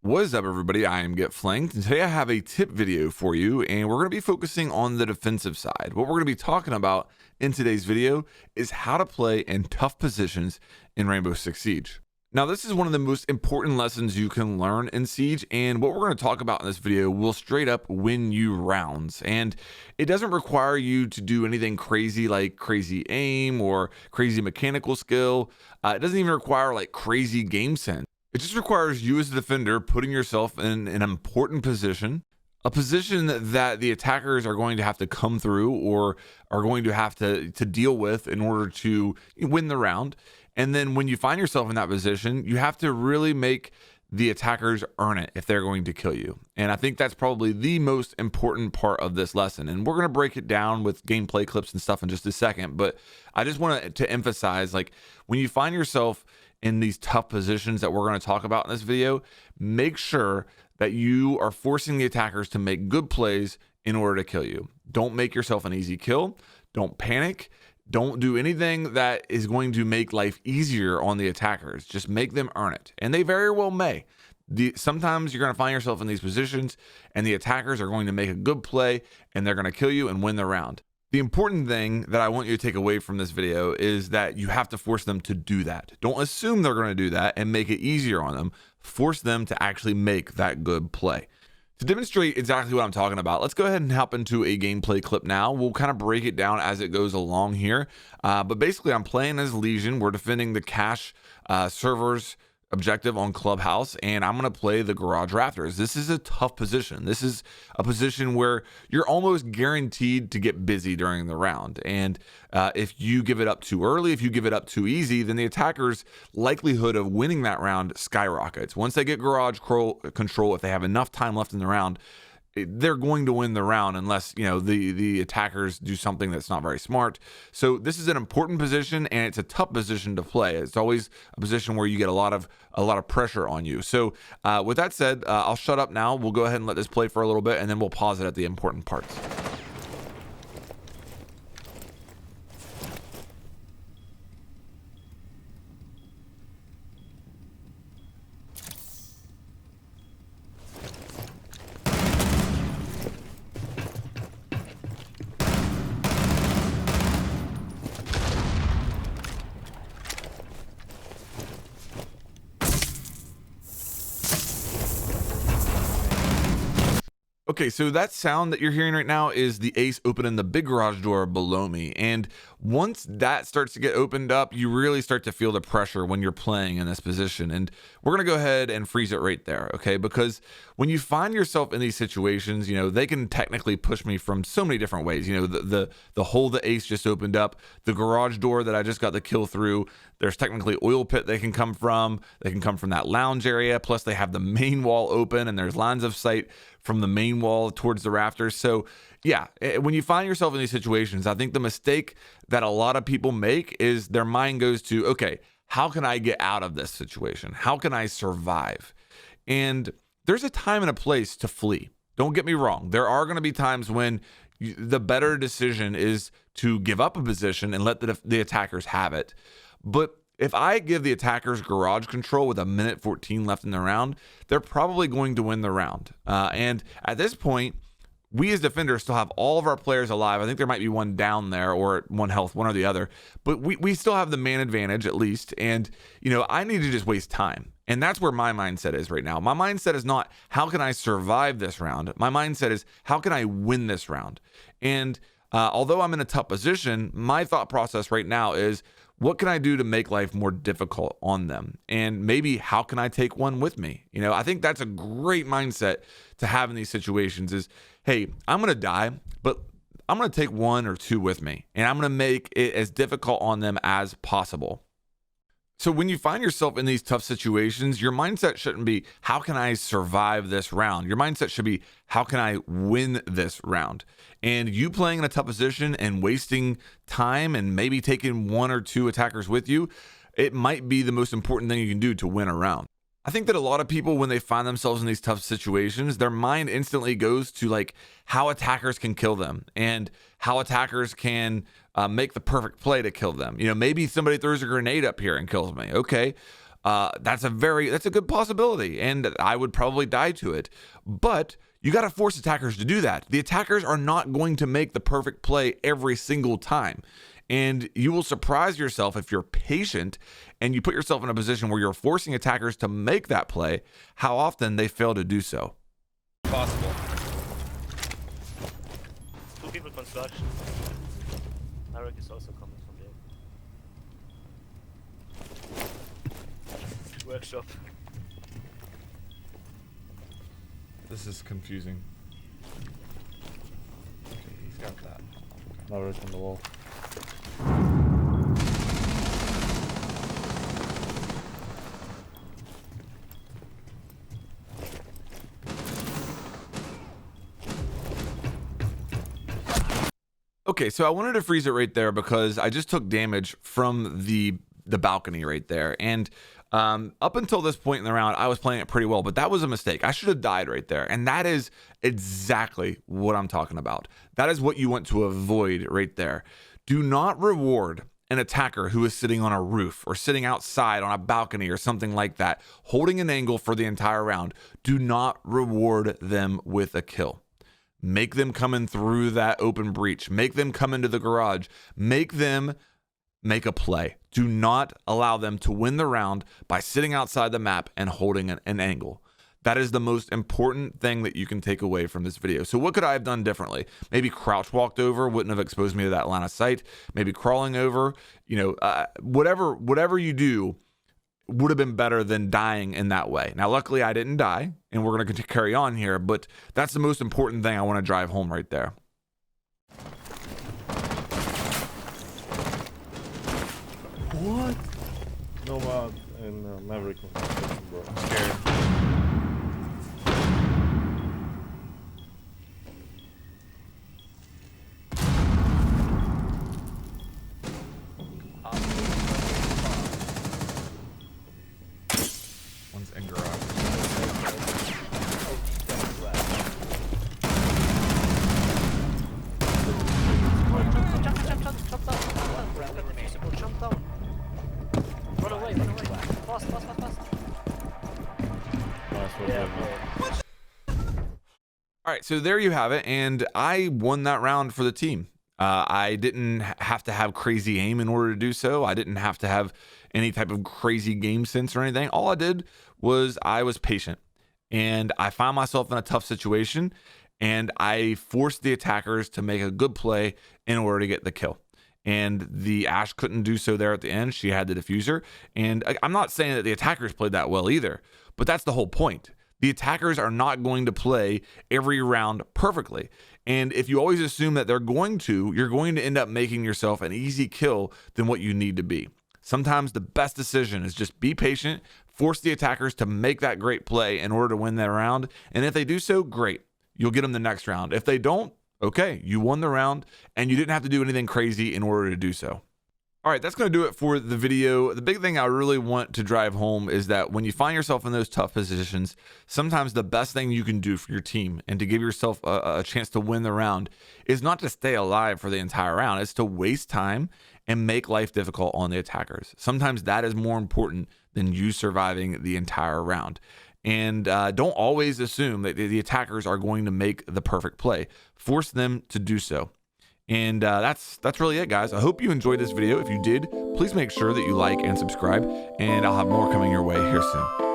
What is up, everybody? I am Get Flanked, and today I have a tip video for you, and we're going to be focusing on the defensive side. What we're going to be talking about in today's video is how to play in tough positions in Rainbow Six Siege. Now, this is one of the most important lessons you can learn in Siege, and what we're going to talk about in this video will straight up win you rounds. And it doesn't require you to do anything crazy like crazy aim or crazy mechanical skill. It doesn't even require like crazy game sense. It just requires you as a defender putting yourself in an important position, a position that the attackers are going to have to come through or are going to have to deal with in order to win the round. And then when you find yourself in that position, you have to really make the attackers earn it if they're going to kill you. And I think that's probably the most important part of this lesson. And we're going to break it down with gameplay clips and stuff in just a second. But I just want to emphasize, like, when you find yourself in these tough positions that we're going to talk about in this video, make sure that you are forcing the attackers to make good plays in order to kill you. Don't make yourself an easy kill. Don't panic. Don't do anything that is going to make life easier on the attackers. Just make them earn it. And they very well may. Sometimes you're going to find yourself in these positions and the attackers are going to make a good play and they're going to kill you and win the round. The important thing that I want you to take away from this video is that you have to force them to do that. Don't assume they're going to do that and make it easier on them. Force them to actually make that good play. To demonstrate exactly what I'm talking about, let's go ahead and hop into a gameplay clip now. We'll kind of break it down as it goes along here. But basically, I'm playing as Lesion. We're defending the cache servers objective on Clubhouse, and I'm going to play the Garage Rafters. This is a tough position. This is a position where you're almost guaranteed to get busy during the round. And if you give it up too early, if you give it up too easy, then the attacker's likelihood of winning that round skyrockets. Once they get Garage control, if they have enough time left in the round, they're going to win the round unless, you know, the attackers do something that's not very smart. So this is an important position and it's a tough position to play. It's always a position where you get a lot of pressure on you. So with that said, I'll shut up now. We'll go ahead and let this play for a little bit and then we'll pause it at the important parts. Okay, so that sound that you're hearing right now is the ace opening the big garage door below me. And once that starts to get opened up, you really start to feel the pressure when you're playing in this position. And we're going to go ahead and freeze it right there, okay? Because when you find yourself in these situations, you know, they can technically push me from so many different ways. You know, the hole the ace just opened up, the garage door that I just got the kill through, there's technically oil pit they can come from. They can come from that lounge area. Plus they have the main wall open and there's lines of sight from the main wall towards the rafters. So yeah, when you find yourself in these situations, I think the mistake that a lot of people make is their mind goes to, okay, how can I get out of this situation? How can I survive? And there's a time and a place to flee. Don't get me wrong. There are going to be times when the better decision is to give up a position and let the attackers have it. But if I give the attackers garage control with 1:14 left in the round, they're probably going to win the round. And at this point, we as defenders still have all of our players alive. I think there might be one down there or one health, one or the other. But we still have the man advantage at least. And, you know, I need to just waste time. And that's where my mindset is right now. My mindset is not, how can I survive this round? My mindset is, how can I win this round? And although I'm in a tough position, my thought process right now is, what can I do to make life more difficult on them? And maybe how can I take one with me? You know, I think that's a great mindset to have in these situations is, hey, I'm going to die, but I'm going to take one or two with me. And I'm going to make it as difficult on them as possible. So when you find yourself in these tough situations, your mindset shouldn't be, how can I survive this round? Your mindset should be, how can I win this round? And you playing in a tough position and wasting time and maybe taking one or two attackers with you, it might be the most important thing you can do to win a round. I think that a lot of people, when they find themselves in these tough situations, their mind instantly goes to like how attackers can kill them and how attackers can make the perfect play to kill them. You know, maybe somebody throws a grenade up here and kills me. Okay. that's a good possibility, and I would probably die to it. But you got to force attackers to do that. The attackers are not going to make the perfect play every single time. And you will surprise yourself if you're patient and you put yourself in a position where you're forcing attackers to make that play, how often they fail to do so. Possible. 2 people construction. Narek is also coming from there. Workshop. This is confusing. Okay, he's got that. Narek on the wall. Okay, so I wanted to freeze it right there because I just took damage from the balcony right there. And up until this point in the round, I was playing it pretty well, but that was a mistake. I should have died right there. And that is exactly what I'm talking about. That is what you want to avoid right there. Do not reward an attacker who is sitting on a roof or sitting outside on a balcony or something like that, holding an angle for the entire round. Do not reward them with a kill. Make them come in through that open breach. Make them come into the garage. Make them make a play. Do not allow them to win the round by sitting outside the map and holding an angle. That is the most important thing that you can take away from this video. So what could I have done differently? Maybe crouch walked over, wouldn't have exposed me to that line of sight. Maybe crawling over, whatever you do would have been better than dying in that way. Now, luckily I didn't die and we're going to carry on here, but that's the most important thing I want to drive home right there. What? Nomad and Maverick, bro. I'm scared. One's in garage. Jump down. Run away. Fast. Nice one, Yeah, bro. All right, so there you have it, and I won that round for the team. I didn't have to have crazy aim in order to do so. I didn't have to have any type of crazy game sense or anything. All I did was I was patient, and I found myself in a tough situation, and I forced the attackers to make a good play in order to get the kill. And the Ash couldn't do so there at the end. She had the diffuser, and I'm not saying that the attackers played that well either, but that's the whole point. The attackers are not going to play every round perfectly. And if you always assume that they're going to, you're going to end up making yourself an easy kill than what you need to be. Sometimes the best decision is just be patient, force the attackers to make that great play in order to win that round. And if they do so, great. You'll get them the next round. If they don't, okay, you won the round and you didn't have to do anything crazy in order to do so. All right, that's going to do it for the video. The big thing I really want to drive home is that when you find yourself in those tough positions, sometimes the best thing you can do for your team and to give yourself a chance to win the round is not to stay alive for the entire round. It's to waste time and make life difficult on the attackers. Sometimes that is more important than you surviving the entire round. And don't always assume that the attackers are going to make the perfect play. Force them to do so. And that's really it, guys. I hope you enjoyed this video. If you did, please make sure that you like and subscribe, and I'll have more coming your way here soon.